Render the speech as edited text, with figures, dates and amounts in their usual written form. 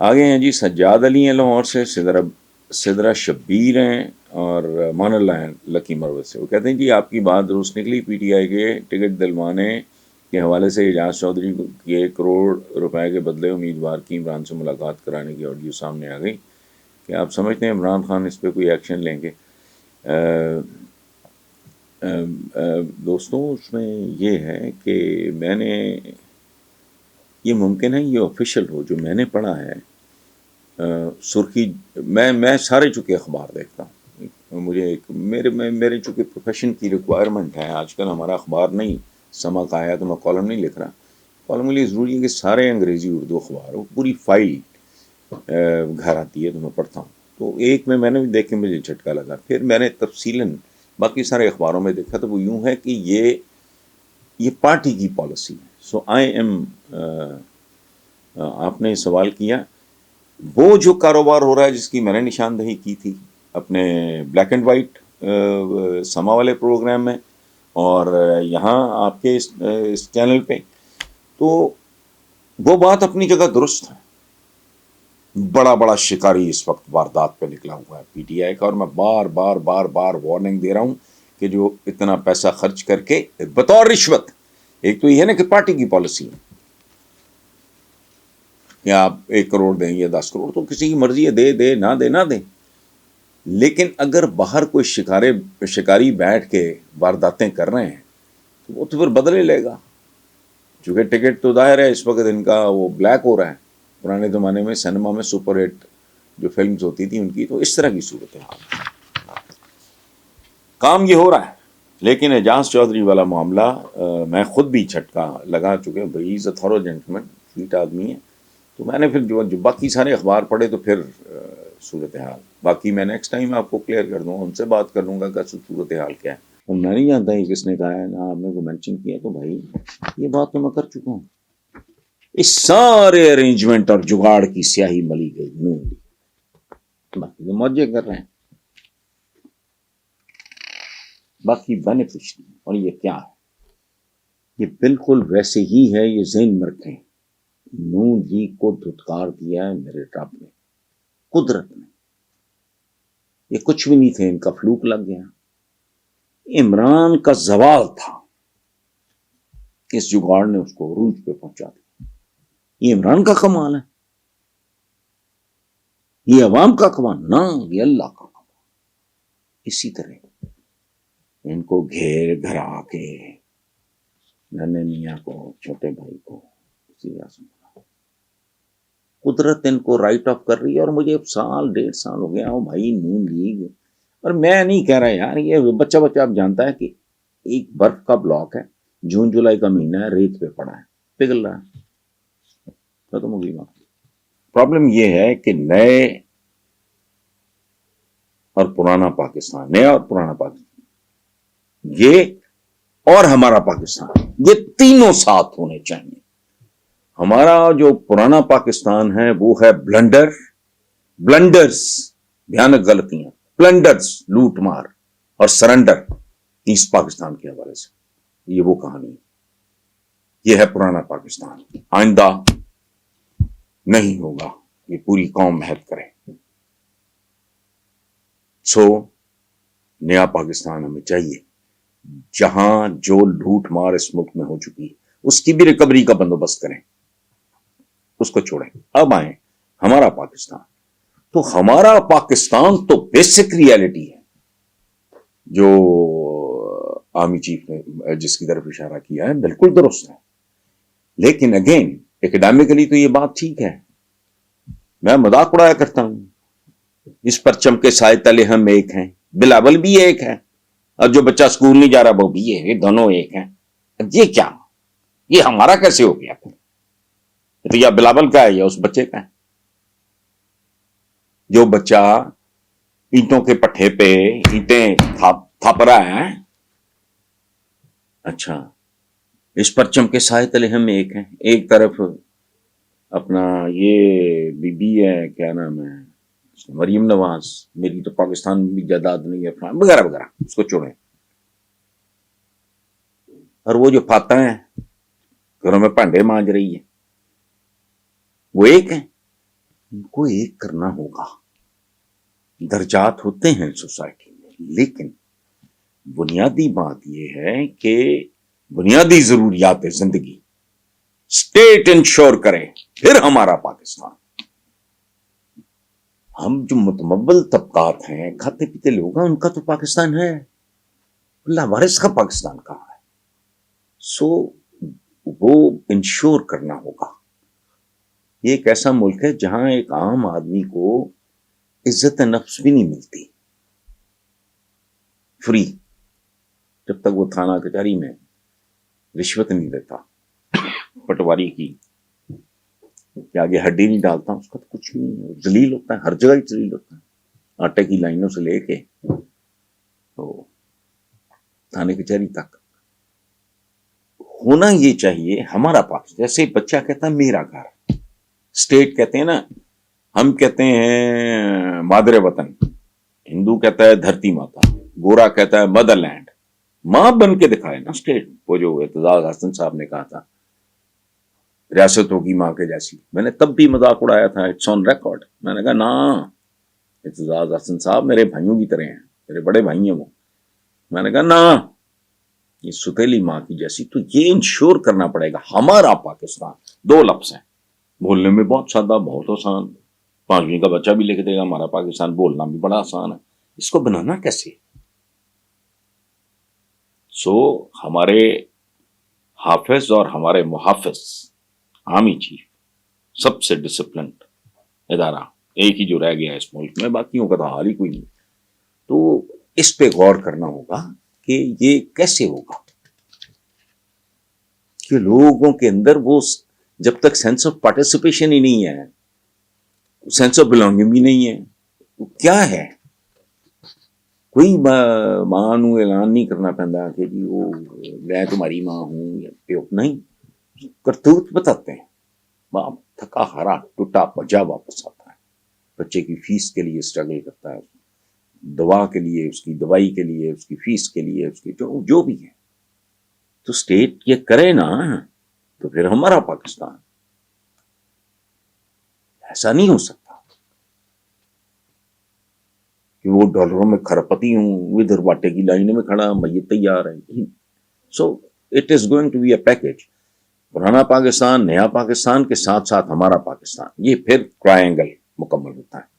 آگے ہیں جی سجاد علی ہیں لاہور سے، سدرا شبیر ہیں اور مان اللہ ہیں لکی مروت سے۔ وہ کہتے ہیں جی آپ کی بات درست نکلی، پی ٹی آئی کے ٹکٹ دلوانے کے حوالے سے اعجاز چودھری کے 1 کروڑ روپے کے بدلے امیدوار کی عمران سے ملاقات کرانے کی آڈیو سامنے آ گئی۔ کہ آپ سمجھتے ہیں عمران خان اس پہ کوئی ایکشن لیں گے؟ دوستوں اس میں یہ ہے کہ میں نے یہ ممکن ہے یہ آفیشیل ہو، جو میں نے پڑھا ہے سرخی، میں سارے چونکہ اخبار دیکھتا ہوں، مجھے میرے چونکہ پروفیشن کی ریکوائرمنٹ ہے، آج کل ہمارا اخبار نہیں سما کا آیا تو میں کالم نہیں لکھ رہا، کالم کے لیے ضروری ہے کہ سارے انگریزی اردو اخبار ہو، پوری فائل گھر آتی ہے تو میں پڑھتا ہوں۔ تو ایک میں نے بھی دیکھ کے مجھے جھٹکا لگا، پھر میں نے تفصیلاً باقی سارے اخباروں میں دیکھا تو وہ یوں ہے کہ یہ پارٹی کی پالیسی ہے۔ سو آئی ایم آپ نے سوال کیا، وہ جو کاروبار ہو رہا ہے جس کی میں نے نشاندہی کی تھی اپنے بلیک اینڈ وائٹ سما والے پروگرام میں اور یہاں آپ کے اس چینل پہ، تو وہ بات اپنی جگہ درست ہے۔ بڑا بڑا شکاری اس وقت واردات پہ نکلا ہوا ہے پی ٹی آئی کا، اور میں بار بار بار بار وارننگ دے رہا ہوں کہ جو اتنا پیسہ خرچ کر کے بطور رشوت، ایک تو یہ ہے نا کہ پارٹی کی پالیسی ہے یا آپ 1 کروڑ دیں یا 10 کروڑ، تو کسی کی مرضی ہے، دے نہ دیں، لیکن اگر باہر کوئی شکاری بیٹھ کے وارداتیں کر رہے ہیں تو وہ تو پھر بدلے لے گا، چونکہ ٹکٹ تو ظاہر ہے اس وقت ان کا وہ بلیک ہو رہا ہے۔ پرانے زمانے میں سینما میں سپر ہٹ جو فلمز ہوتی تھی ان کی، تو اس طرح کی صورت ہے، کام یہ ہو رہا ہے۔ لیکن اعجاز چودھری والا معاملہ میں خود بھی جھٹکا لگا چکے، ہی از اے تھورو جینٹلمین، سویٹ آدمی ہے، تو میں نے پھر جو باقی سارے اخبار پڑھے تو پھر صورتحال باقی میں نیکسٹ ٹائم آپ کو کلیئر کر دوں گا، ان سے بات کر لوں گا کہ صورتحال کیا ہے۔ اور میں نہیں جانتا ہی کس نے کہا ہے، نہ آپ نے کو مینشن کیا، تو بھائی یہ بات تو میں کر چکا ہوں، اس سارے ارینجمنٹ اور جگاڑ کی سیاہی ملی گئی، باقی تو موجے کر رہے ہیں، باقی بینیفیشری۔ اور یہ کیا ہے؟ یہ بالکل ویسے ہی ہے، یہ ذہن میں رکھیں، نون لیگ کو دھتکار دیا ہے میرے رب نے، قدرت نے، یہ کچھ بھی نہیں تھے، ان کا فلوک لگ گیا، عمران کا زوال تھا، اس جگاڑ نے اس کو عروج پہ پہنچا دیا۔ یہ عمران کا کمال ہے، یہ عوام کا کمال نہ، یہ اللہ کا کمال۔ اسی طرح ان کو گھرا کے ننے میاں کو، چھوٹے بھائی کو، قدرت ان کو رائٹ آف کر رہی ہے۔ اور مجھے 1.5 سال ہو گیا بھائی نون لیگ، اور میں نہیں کہہ رہا یار، یہ بچہ اب جانتا ہے کہ ایک برف کا بلاک ہے، جون جولائی کا مہینہ ہے، ریت پہ پڑا ہے، پگھل رہا ہے، ختم ہو گئی بات۔ پرابلم یہ ہے کہ نئے اور پرانا پاکستان، نیا اور پرانا پاکستان، یہ اور ہمارا پاکستان، یہ تینوں ساتھ ہونے چاہیے۔ ہمارا جو پرانا پاکستان ہے وہ ہے بلنڈرز، بھیانک غلطیاں، پلنڈرز، لوٹ مار اور سرنڈر ایسٹ پاکستان کے حوالے سے، یہ وہ کہانی ہے، یہ ہے پرانا پاکستان، آئندہ نہیں ہوگا، یہ پوری قوم محنت کرے۔ سو نیا پاکستان ہمیں چاہیے، جہاں جو لوٹ مار اس ملک میں ہو چکی ہے اس کی بھی ریکوری کا بندوبست کریں، اس کو چھوڑیں، اب آئیں ہمارا پاکستان۔ تو ہمارا پاکستان تو بیسک ریالٹی ہے جو آرمی چیف نے جس کی طرف اشارہ کیا ہے، بالکل درست ہے، لیکن اگین ایکڈیمکلی تو یہ بات ٹھیک ہے، میں مذاق اڑایا کرتا ہوں، اس پرچم کے سائے تلے ہم ایک ہیں، بلاول بھی ایک ہے، اور جو بچہ اسکول نہیں جا رہا وہ بھی ہے، دونوں ایک ہیں۔ یہ کیا، یہ ہمارا کیسے ہو گیا پھر؟ تو یا بلاول کا ہے یا اس بچے کا ہے، جو بچہ اینٹوں کے پٹھے پہ اینٹیں تھاپ رہا ہے۔ اچھا، اس پرچم کے سائے تلے ہم ایک ہیں، ایک طرف اپنا یہ بی بی ہے، کیا نام ہے، مریم نواز، میری تو پاکستان میں بھی جائیداد نہیں ہے، وغیرہ وغیرہ، اس کو چھوڑیں۔ اور وہ جو فاتح ہیں گھروں میں پانڈے مانج رہی ہے، وہ ایک ہیں، ان کو ایک کرنا ہوگا. درجات ہوتے ہیں سوسائٹی میں، لیکن بنیادی بات یہ ہے کہ بنیادی ضروریات زندگی اسٹیٹ انشور کرے، پھر ہمارا پاکستان. ہم جو متمول طبقات ہیں، کھاتے پیتے لوگ ہیں، ان کا تو پاکستان ہے، اللہ وارث کا پاکستان کہاں ہے؟ سو وہ انشور کرنا ہوگا. یہ ایک ایسا ملک ہے جہاں ایک عام آدمی کو عزت نفس بھی نہیں ملتی فری، جب تک وہ تھانہ کچہری میں رشوت نہیں دیتا، پٹواری کی کہ آگے ہڈی نہیں ڈالتا، اس کا تو کچھ بھی نہیں ہے. ذلیل ہوتا ہے، ہر جگہ ہی ذلیل ہوتا ہے، آٹے کی لائنوں سے لے کے تو تھانے کچہری تک. ہونا یہ چاہیے ہمارا پاکستان. جیسے بچہ کہتا ہے میرا گھر، اسٹیٹ کہتے ہیں نا، ہم کہتے ہیں مادر وطن، ہندو کہتا ہے دھرتی ماتا، گورا کہتا ہے مدر لینڈ. ماں بن کے دکھائے نا اسٹیٹ. وہ جو اعتزاز حسن صاحب نے کہا تھا ریاست ہوگی ماں کے جیسی، میں نے تب بھی مذاق اڑایا تھا، اٹس آن ریکارڈ. میں نے کہا نا، اعتزاز حسن صاحب میرے بھائیوں کی طرح ہیں، میرے بڑے بھائی ہیں وہ. میں نے کہا نا، یہ ستیلی ماں کی جیسی. تو یہ انشور کرنا پڑے گا ہمارا پاکستان. دو لفظ ہیں، بولنے میں بہت سادہ، بہت آسان، 5ویں کا بچہ بھی لکھ دے گا ہمارا پاکستان. بولنا بھی بڑا آسان ہے، اس کو بنانا کیسے؟ سو ہمارے حافظ اور ہمارے محافظ آرمی چیف سب سے ڈسپلنڈ ادارہ ایک ہی جو رہ گیا ہے اس ملک میں، باقیوں کا تو حال ہی کوئی نہیں. تو اس پہ غور کرنا ہوگا کہ یہ کیسے ہوگا کہ لوگوں کے اندر وہ جب تک سینس آف پارٹیسپیشن ہی نہیں ہے، سینس آف بلانگنگ بھی نہیں ہے، وہ کیا ہے؟ کوئی ماں نو اعلان نہیں کرنا پہنتا کہ جی وہ میں تمہاری ماں ہوں یا پیو، نہیں، کرتوت بتاتے ہیں. باپ تھکا ہارا ٹوٹا پجا واپس آتا ہے، بچے کی فیس کے لیے اسٹرگل کرتا ہے، دوا کے لیے، اس کی دوائی کے لیے، اس کی فیس کے لیے، اس کی جو بھی ہے. تو اسٹیٹ یہ کرے نا، تو پھر ہمارا پاکستان. ایسا نہیں ہو سکتا کہ وہ ڈالروں میں کھرپتی ہوں، ادھر باٹے کی لائن میں کھڑا، میت تیار ہے. So it is going to be a package. پرانا پاکستان، نیا پاکستان کے ساتھ ساتھ ہمارا پاکستان، یہ پھر ٹرائنگل مکمل ہوتا ہے.